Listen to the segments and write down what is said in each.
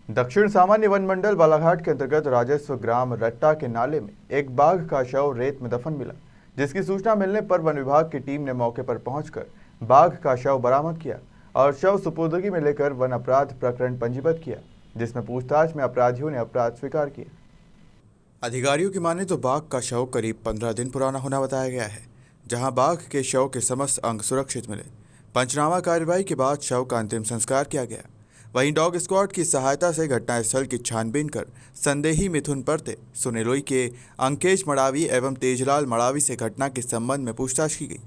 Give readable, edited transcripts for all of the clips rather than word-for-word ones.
दक्षिण सामान्य वन मंडल बालाघाट के अंतर्गत राजस्व ग्राम रट्टा के नाले में एक बाघ का शव रेत में दफन मिला, जिसकी सूचना मिलने पर वन विभाग की टीम ने मौके पर पहुंचकर बाघ का शव बरामद किया और शव सुपुर्दगी में लेकर वन अपराध प्रकरण पंजीबद्ध किया, जिसमें पूछताछ में अपराधियों ने अपराध स्वीकार किया। अधिकारियों की माने तो बाघ का शव करीब 15 दिन पुराना होना बताया गया है, जहां बाघ के शव के समस्त अंग सुरक्षित मिले। पंचनामा कार्रवाई के बाद शव का अंतिम संस्कार किया गया। वहीं डॉग स्क्वाड की सहायता से घटनास्थल की छानबीन कर संदेही मिथुन परते, सुनेलोई के अंकेश मड़ावी एवं तेजलाल मड़ावी से घटना के संबंध में पूछताछ की गई।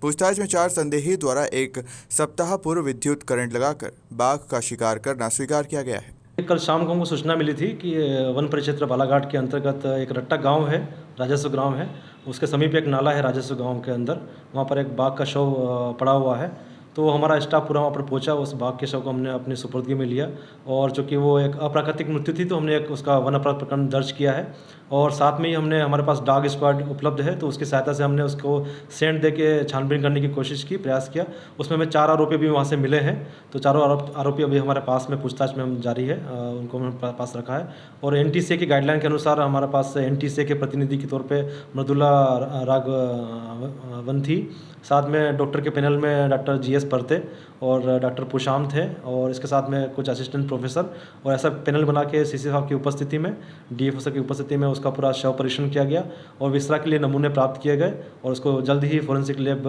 पूछताछ में 4 संदेही द्वारा एक सप्ताह पूर्व विद्युत करंट लगाकर बाघ का शिकार करना स्वीकार किया गया है। कल शाम को हमको सूचना मिली थी कि वन परिक्षेत्र बालाघाट के अंतर्गत एक रट्टा गांव है, राजस्व ग्राम है, उसके समीप एक नाला है राजस्व गांव के अंदर, वहां पर एक बाघ का शव पड़ा हुआ है। तो हमारा स्टाफ पूरा वहाँ पर पहुंचा, उस बाघ के शव को हमने अपनी सुपुर्दगी में लिया और चूँकि वो एक अप्राकृतिक मृत्यु थी तो हमने एक उसका वन अपराध प्रकरण दर्ज किया है और साथ में ही हमारे पास डॉग स्क्वाड उपलब्ध है, तो उसकी सहायता से हमने उसको सेंट दे के छानबीन करने की कोशिश की, प्रयास किया। उसमें हमें 4 आरोपी भी वहाँ से मिले हैं, तो चारों आरोपी अभी हमारे पास में पूछताछ में हम जारी है, उनको हमने पास रखा है। और NTCA की गाइडलाइन के अनुसार हमारे पास NTCA के प्रतिनिधि के तौर पर मृदुला राघवन थी, साथ में डॉक्टर के पैनल में डॉक्टर GS परते और डॉक्टर पुशाम थे और इसके साथ में कुछ असिस्टेंट प्रोफेसर, और ऐसा पैनल बना के CC साहब की उपस्थिति में, DF सर की उपस्थिति में उसका पूरा शव परीक्षण किया गया और विसरा के लिए नमूने प्राप्त किए गए और उसको जल्द ही फॉरेंसिक लैब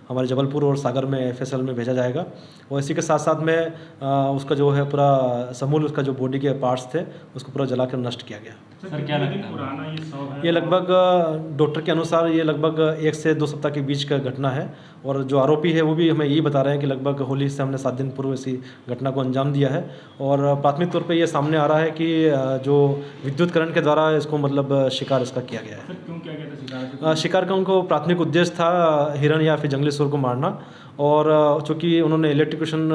हमारे जबलपुर और सागर में FSL में भेजा जाएगा। और इसी के साथ साथ में उसका जो है पूरा समूल उसका जो बॉडी के पार्ट्स थे उसको पूरा जला कर नष्ट किया गया। सर क्या दिन पुराना ये शव है? ये लगभग डॉक्टर के अनुसार ये लगभग 1 से 2 सप्ताह के बीच का घटना है और जो आरोपी है वो भी हमें यही बता रहे हैं कि लगभग होली से हमने 7 दिन पूर्व इसी घटना को अंजाम दिया है। और प्राथमिक तौर पे ये सामने आ रहा है कि जो विद्युत करंट के द्वारा इसको मतलब शिकार इसका किया गया है। सर क्यों किया गया था शिकार? शिकार का उनको प्राथमिक उद्देश्य था हिरण या फिर जंगली सूर को मारना, और चूँकि उन्होंने इलेक्ट्रिक्यूशन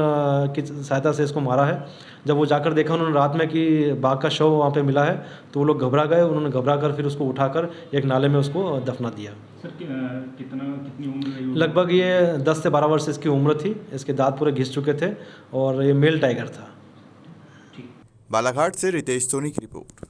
की सहायता से इसको मारा है। जब वो जाकर देखा उन्होंने रात में कि बाघ का शव वहाँ पे मिला है तो वो लोग घबरा गए, उन्होंने घबरा कर फिर उसको उठाकर एक नाले में उसको दफना दिया। सर कितनी उम्र रही? लगभग ये 10 से 12 वर्ष इसकी उम्र थी, इसके दांत पूरे घिस चुके थे और ये मेल टाइगर था। बालाघाट से रितेश सोनी की रिपोर्ट।